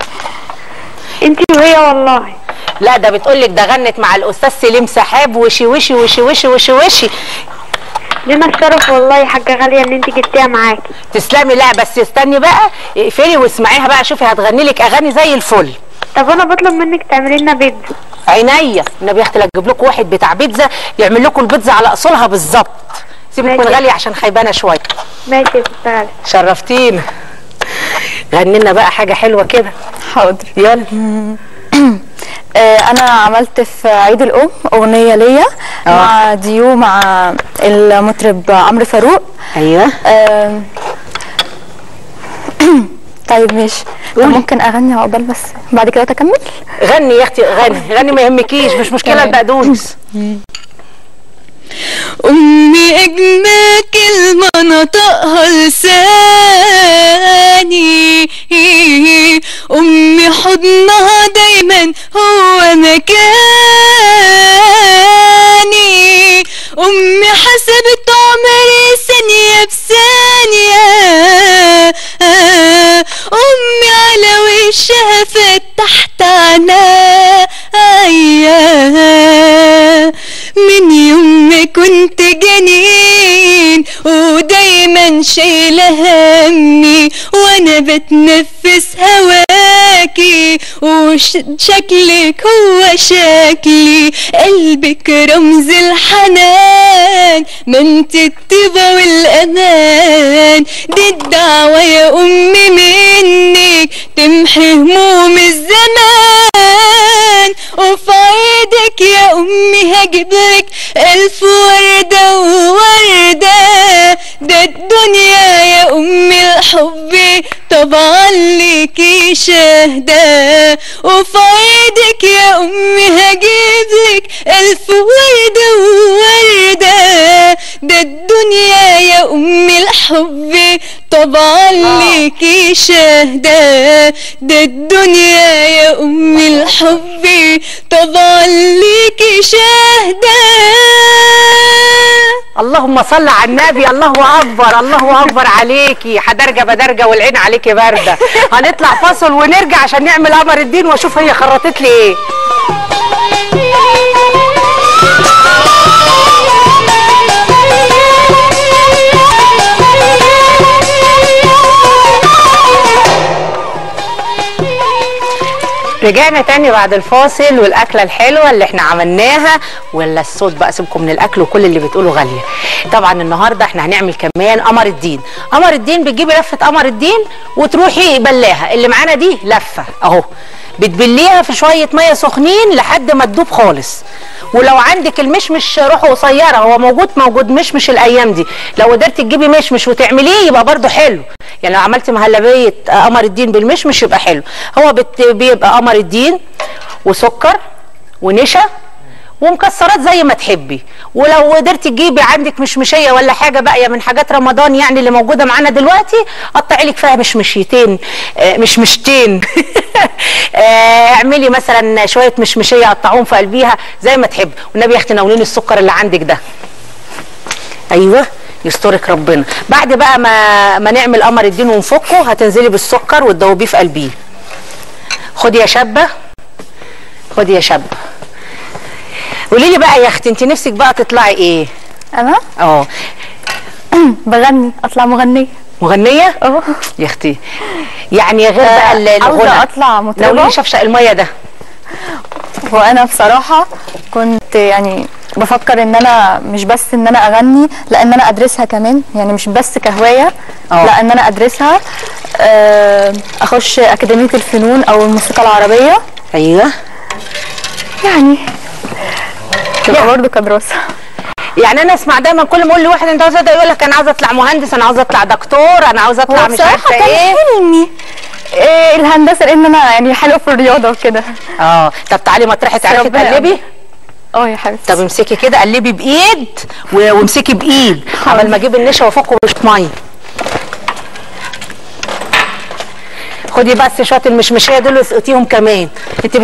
انتي وهي والله. لا ده بتقولك ده غنت مع الاستاذ سليم سحاب وشي وشي وشي وشي وشي وشي. لنا الشرف والله يا حاجه غاليه ان انت جبتيها معاكي. تسلمي. لا بس استني بقى، اقفلي واسمعيها بقى، شوفي هتغني لك اغاني زي الفل. طب انا بطلب منك تعملي لنا بيتزا. عينيا. النبي يا اختي لا تجيب لكم واحد بتاع بيتزا يعمل لكم البيتزا على اصولها بالظبط. سيبك من غاليه عشان خيبانه شويه. ماشي يا ست غاليه. شرفتينا. غني لنا بقى حاجه حلوه كده. حاضر. يلا. انا عملت في عيد الام اغنيه ليا مع ديو مع المطرب عمرو فاروق. ايوه. طيب ماشي. ممكن اغني عقبال بس بعد كده تكمل. غني يا اختي، غني ما يهمكيش، مش مشكله البقدونس. امي نطقها لساني. أمي حضنها دايما هو مكاني. أمي حسبت عمري ثانية بثانية. أمي على وشها فتحت عنايا. من يوم ما كنت جنين ودايما شايلة همي وانا بتنفس هواكي، وشكلك هو شكلي، قلبك رمز الحنان، ما انت الطيبة والامان. دي الدعوة يا امي منك تمحي هموم الزمان، وفي عيدك يا امي هجيبلك 1000 وردة ووردة. ده الدنيا يا امي الحب طبعا ليكي شاهدة، وفي عيدك يا امي هجيبلك 1000 وردة ووردة. ده الدنيا يا امي الحب طبعا ليكي شاهدة. ده الدنيا يا امي الحب طبعا ليكي شاهدة. اللهم صل على النبي. الله اكبر الله اكبر عليكي. حدرجه بدرجه والعين عليكي بارده. هنطلع فاصل ونرجع عشان نعمل قمر الدين واشوف هي خرطت لي ايه. رجعنا تاني بعد الفاصل والاكله الحلوه اللي احنا عملناها، ولا الصوت بقى سيبكم من الاكل وكل اللي بتقوله غاليه. طبعا النهارده احنا هنعمل كمان قمر الدين. قمر الدين بتجيبي لفه قمر الدين وتروحي بلاها. اللي معانا دي لفه اهو، بتبليها في شويه ميه سخنين لحد ما تدوب خالص. ولو عندك المشمش روحه قصيره، هو موجود مشمش الايام دي، لو قدرتي تجيبي مشمش وتعمليه يبقى برده حلو. يعني لو عملتي مهلبيه قمر الدين بالمشمش يبقى حلو. هو بيبقى قمر الدين وسكر ونشا ومكسرات زي ما تحبي. ولو قدرتي تجيبي عندك مشمشيه ولا حاجه باقيه من حاجات رمضان يعني اللي موجوده معانا دلوقتي، قطعي لك فيها مشمشيتين مشمشتين. اعملي مثلا شويه مشمشيه قطعوهم في قلبيها زي ما تحبي. والنبي يا اختي ناوليني السكر اللي عندك ده. ايوه يسترك ربنا. بعد بقى ما نعمل قمر الدين ونفكه هتنزلي بالسكر وتدوبيه في قلبيه. خدي يا شابه خدي يا شابه. قولي لي بقى يا اختي انت نفسك بقى تطلعي ايه؟ انا؟ بغني، اطلع مغنيه. مغنيه؟ يا اختي يعني غير بقى الغنى. عاوزه اطلع مطربه. ناوليني شفشق الميه ده. وانا بصراحه كنت يعني بفكر ان انا مش بس ان انا اغني، لا ان انا ادرسها كمان، يعني مش بس كهوايه، لا ان انا ادرسها. اخش اكاديميه الفنون او الموسيقى العربيه. ايوه يعني تبقى برضه كدراسه. يعني انا اسمع دايما كل ما اقول لواحد انت عاوزه يقول لك انا عاوزه اطلع مهندس، انا عاوزه اطلع دكتور، انا عاوزه اطلع مش عارفه ايه. حلمي الهندسه لان انا يعني حلوه في الرياضه وكده. طب تعالي مطرحي تعرفي تقلبي؟ يا حبيبتي. طب امسكي كده قلبي بايد وامسكي بايد قبل ما اجيب النشا وافكه بشويه ميه. خدي بس شويه المشمشيه دول واسقطيهم كمان. انت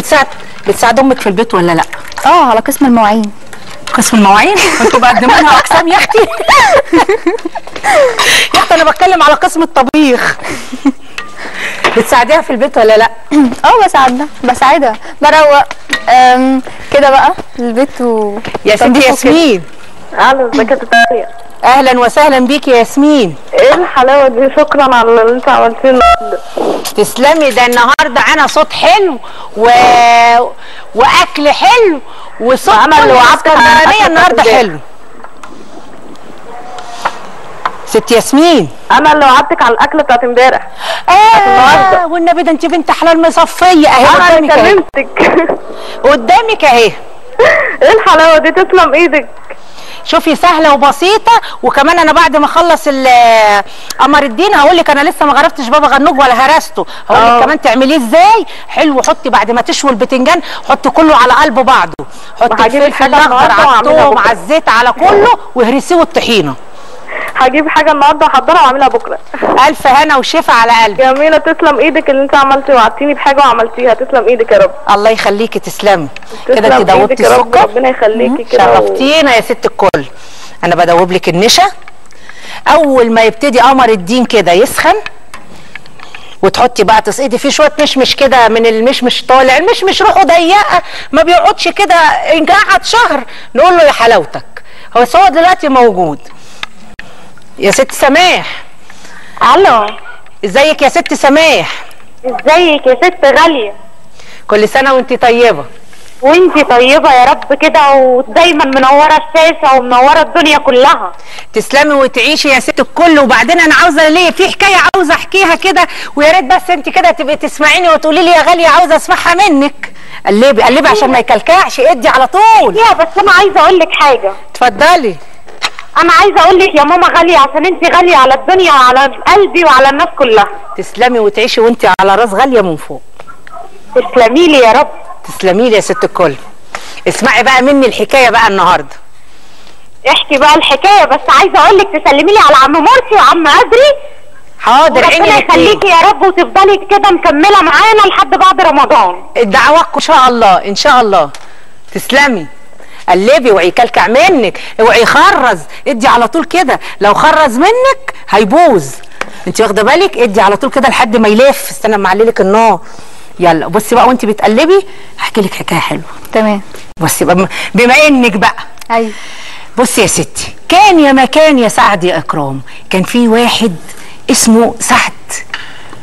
بتساعد امك في البيت ولا لا؟ على قسم المواعين. قسم المواعين؟ انتوا بقدمونها اقسام يا اختي؟ يا اختي انا بتكلم على قسم الطبيخ. بتساعديها في البيت ولا لا؟ بساعدها بروق كده بقى البيت يا ستي ياسمين. الو ازيك يا تطير؟ اهلا وسهلا بيكي يا ياسمين. ايه الحلاوه دي؟ شكرا على اللي انت عملتيه النهارده. تسلمي. ده النهارده انا صوت حلو واكل حلو وصوت عمل وعبقريه النهارده حلو. ست ياسمين انا اللي وعدتك على الاكله بتاعت امبارح. والنبي ده انت بنت حلال مصفيه اهي قدامك اهي. قدامك اهي. ايه الحلاوه دي؟ تسلم ايدك. شوفي سهله وبسيطه. وكمان انا بعد ما اخلص قمر الدين هقول لك انا لسه ما غرفتش بابا غنوج ولا هرسته، هقول لك كمان تعمليه ازاي حلو. حطي بعد ما تشوي البتنجان حطي كله على قلب بعضه، حطي الفلفل الاخضر على الثوم على الزيت على كله واهرسيه والطحينه. هجيب حاجه النهارده احضرها واعملها بكره. الف هنا وشفا على قلبي. جميله، تسلم ايدك اللي انت عملتي، وعدتيني بحاجه وعملتيها، تسلم ايدك يا رب. الله يخليكي، تسلمي. كده انت تسلم دوبتي ايدك يا رب، السكر. ربنا يخليكي كده. شرفتينا يا ست الكل. انا بدوب لك النشا. اول ما يبتدي قمر الدين كده يسخن وتحطي بقى تسقطي فيه شويه مشمش كده من المشمش طالع. المشمش روحه ضيقه ما بيقعدش كده، ان قعد شهر نقول له يا حلاوتك. هو دلوقتي موجود. يا ست سماح. الو، ازيك يا ست سماح؟ ازيك يا ست غاليه؟ كل سنه وانت طيبه. وانتي طيبه يا رب كده، ودايما منوره الشاشه ومنوره الدنيا كلها. تسلمي وتعيشي يا ست الكل. وبعدين انا عاوزه ليه في حكايه عاوزه احكيها كده، ويا ريت بس انت كده تبقي تسمعيني وتقولي لي يا غاليه عاوزه اسمعها منك. قلبي عشان ما يكلكعش، ادي على طول. يا بس انا عايزه اقول لك حاجه. اتفضلي. انا عايزه اقول لك يا ماما غاليه، عشان انت غاليه على الدنيا وعلى قلبي وعلى الناس كلها. تسلمي وتعيشي وانت على راس غاليه من فوق. تسلمي لي يا رب. تسلمي لي يا ست الكل. اسمعي بقى مني الحكايه بقى النهارده. احكي بقى الحكايه، بس عايزه اقول لك تسلمي لي على عم مرسي وعم ادري. حاضر، عيني ربنا يخليكي يا رب، وتفضلي كده مكمله معانا لحد بعد رمضان. دعواكم ان شاء الله ان شاء الله. تسلمي. قلبي اوعي يكلكع منك، اوعي يخرز، ادي على طول كده. لو خرز منك هيبوظ. انت واخده بالك؟ ادي على طول كده لحد ما يلف. استنى اما اعلي لك النار. يلا بصي بقى وانت بتقلبي هحكي لك حكايه حلوه. تمام. بصي بقى بما انك بقى. ايوه. بصي يا ستي، كان يا مكان يا سعد يا اكرام، كان في واحد اسمه سعد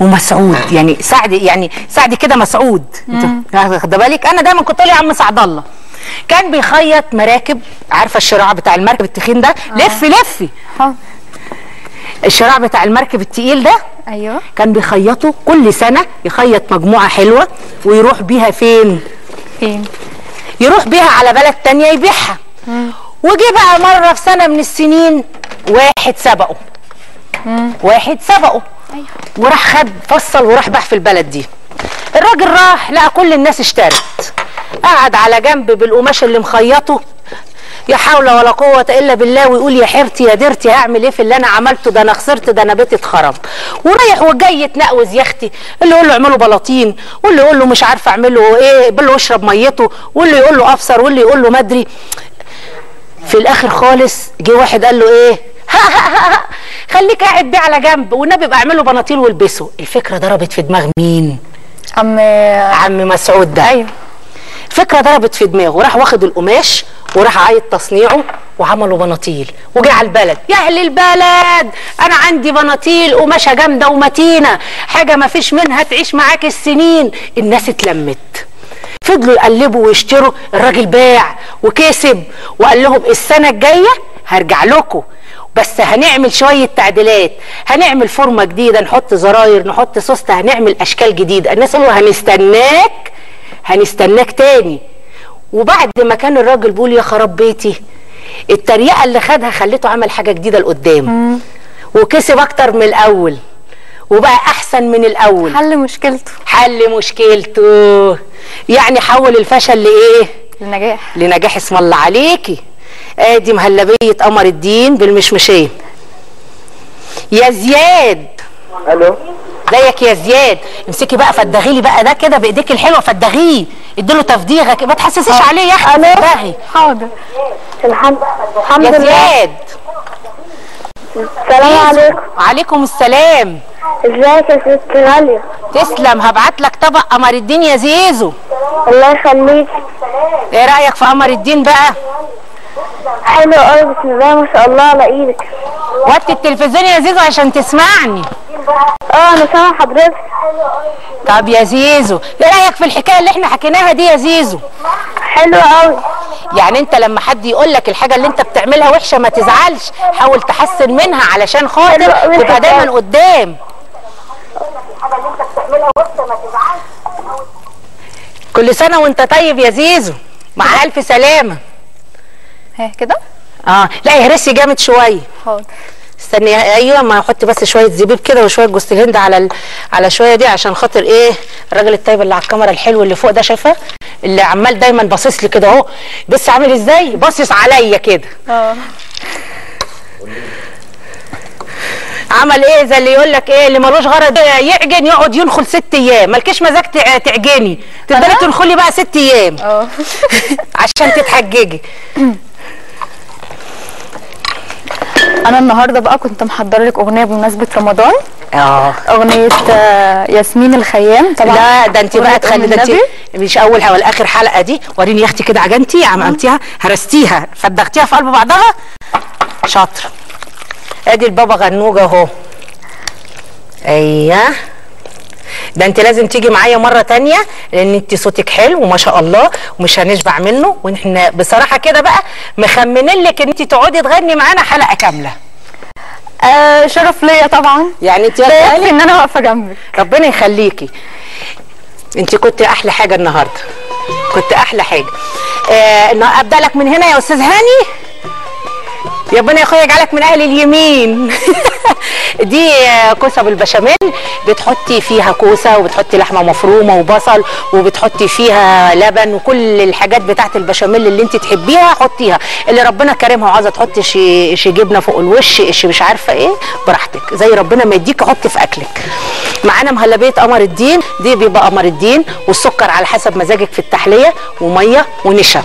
ومسعود. يعني سعد كده مسعود. انت واخده بالك؟ انا دايما كنت اقول يا عم سعد الله. كان بيخيط مراكب. عارفه الشراع بتاع المركب التخين ده؟ لفي الشراع بتاع المركب التقيل ده. ايوه. كان بيخيطه كل سنه، يخيط مجموعه حلوه ويروح بيها فين؟ يروح بيها على بلد تانية يبيعها. وجي بقى مره في سنه من السنين واحد سبقه. ايوه. وراح خد فصل وراح باع في البلد دي. الراجل راح لقى كل الناس اشترت، قعد على جنب بالقماش اللي مخيطه، يا حول ولا قوة الا بالله، ويقول يا حيرتي يا ديرتي هعمل ايه في اللي انا عملته ده؟ انا خسرت، ده انا بيتي اتخرب. ورايح وجاي يتنقوز يا اختي، اللي يقول له اعمله بلاطين، واللي يقول له مش عارفه اعمله ايه، بالله اشرب ميته، واللي يقول له افسر، واللي يقول له مدري. في الاخر خالص جه واحد قال له ايه؟ خليك قاعد بيه على جنب، والنبي بقى اعمله بناطيل والبسه. الفكره ضربت في دماغ مين؟ عم مسعود ده. ايوه. الفكره ضربت في دماغه، وراح واخد القماش وراح عايد تصنيعه وعملوا بناطيل. وجه على البلد، يا اهل البلد انا عندي بناطيل قماشه جامده ومتينه، حاجه ما فيش منها تعيش معاك السنين. الناس اتلمت، فضلوا يقلبوا ويشتروا. الراجل باع وكسب، وقال لهم السنه الجايه هرجع لكم، بس هنعمل شويه تعديلات، هنعمل فورمه جديده، نحط زراير، نحط سوسته، هنعمل اشكال جديده. الناس قالوا هنستناك تاني. وبعد ما كان الراجل بيقول يا خراب بيتي، التريقه اللي خدها خليته عمل حاجه جديده لقدام، وكسب اكتر من الاول، وبقى احسن من الاول. حل مشكلته. يعني حول الفشل لايه؟ لنجاح. اسم الله عليكي. ادي مهلبيه قمر الدين بالمشمشيه. يا زياد. الو. ازيك يا زياد؟ امسكي بقى فدغي لي بقى ده كده بايديك الحلوه، فدغيه، اديله تفديغه كده، ما تحسسيش عليه يا اختي. فدغي. حاضر. الحمد يا لله. زياد. السلام عليكم. وعليكم السلام. ازيك يا ست غاليه؟ تسلم. هبعت لك طبق قمر الدين يا زيزو. الله يخليك. ايه رايك في قمر الدين بقى؟ حلو قوي، بسم الله ما شاء الله على ايدك. وطي التلفزيون يا زيزو عشان تسمعني. انا سامع حضرتك. طب يا زيزو، ايه رايك في الحكايه اللي احنا حكيناها دي يا زيزو؟ حلو قوي. يعني انت لما حد يقول لك الحاجه اللي انت بتعملها وحشه ما تزعلش، حاول تحسن منها علشان خاطر تبقى دايما قدام. كل سنه وانت طيب يا زيزو، مع الف سلامه. كده؟ لا اهرسي جامد شويه. حاضر. استني. ايوه، ما احط بس شويه زبيب كده وشويه جوز الهند على شويه دي، عشان خاطر ايه؟ الراجل الطيب اللي على الكاميرا الحلو اللي فوق ده، شايفه؟ اللي عمال دايما باصص لي كده اهو. بص عامل ازاي؟ باصص عليا كده. عمل ايه زي اللي يقول لك ايه اللي ملوش غرض يعجن يقعد ينخل 6 ايام، مالكيش مزاج تعجني تقدري تنخلي بقى 6 ايام عشان تتحججي. انا النهارده بقى كنت محضره لك اغنيه بمناسبه رمضان. اغنيه ياسمين الخيام طبعا. لا ده انت بقى تخلي ده انت مش اول ولا اخر حلقه دي. وريني يا اختي كده عجنتي عملتيها هرستيها فدغتيها في قلب بعضها. شاطره. ادي البابا غنوجه اهو. ايوه ده انت لازم تيجي معايا مره تانية لان انت صوتك حلو وما شاء الله ومش هنشبع منه، واحنا بصراحه كده بقى مخمنين لك ان انت تقعدي تغني معانا حلقه كامله. شرف ليا طبعا. يعني انت يكفي ان انا واقفه جنبك. ربنا يخليكي. انت كنت احلى حاجه النهارده، كنت احلى حاجه. ابدا لك من هنا يا استاذ هاني. ربنا يا اخويا يجعلك من اهل اليمين. دي كوسه بالبشاميل، بتحطي فيها كوسه وبتحطي لحمه مفرومه وبصل وبتحطي فيها لبن وكل الحاجات بتاعت البشاميل اللي انت تحبيها حطيها. اللي ربنا كرمها وعاوزه تحطي شي جبنه فوق الوش شي مش عارفه ايه براحتك زي ربنا ما يديك حطي في اكلك. معانا مهلبيه قمر الدين، دي بيبقى قمر الدين والسكر على حسب مزاجك في التحليه وميه ونشا.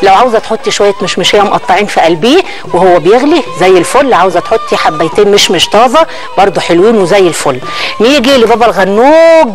لو عاوزه تحطي شويه مشمشيه مقطعين في قلبيه وهو بيغلي زي الفل، عاوزه تحطي حبيتين مشمش طازه برضو حلوين وزي الفل. نيجي لبابا الغنوج،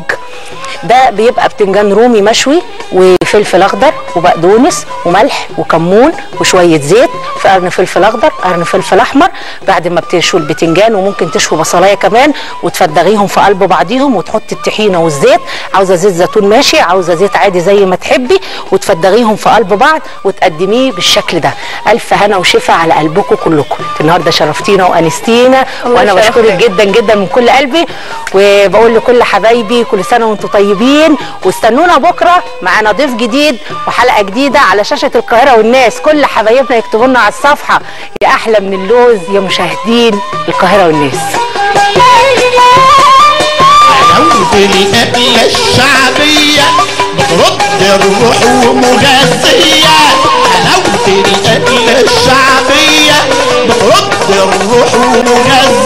ده بيبقى بتنجان رومي مشوي وفلفل اخضر وبقدونس وملح وكمون وشويه زيت في قرن فلفل اخضر قرن فلفل احمر. بعد ما بتشوي البتنجان وممكن تشوي بصلايه كمان وتفدغيهم في قلب بعضيهم وتحطي الطحينه والزيت، عاوزه زيت زيتون ماشي عاوزه زيت عادي زي ما تحبي، وتفدغيهم في قلب بعض وتقدميه بالشكل ده. الف هنا وشفا على قلبكم كلكم. النهارده شرفتينا وانستينا وانا بشكرك جدا جدا من كل قلبي، وبقول لكل حبايبي كل سنه وانتم طيبين، واستنونا بكره معانا ضيف جديد وحلقه جديده على شاشه القاهره والناس. كل حبايبنا يكتبوا لنا على الصفحه يا احلى من اللوز يا مشاهدين القاهره والناس. حلاوة الأكلة الشعبية بترد الروح ومغذية. حلاوة الأكلة الشعبية بترد الروح ومغذية.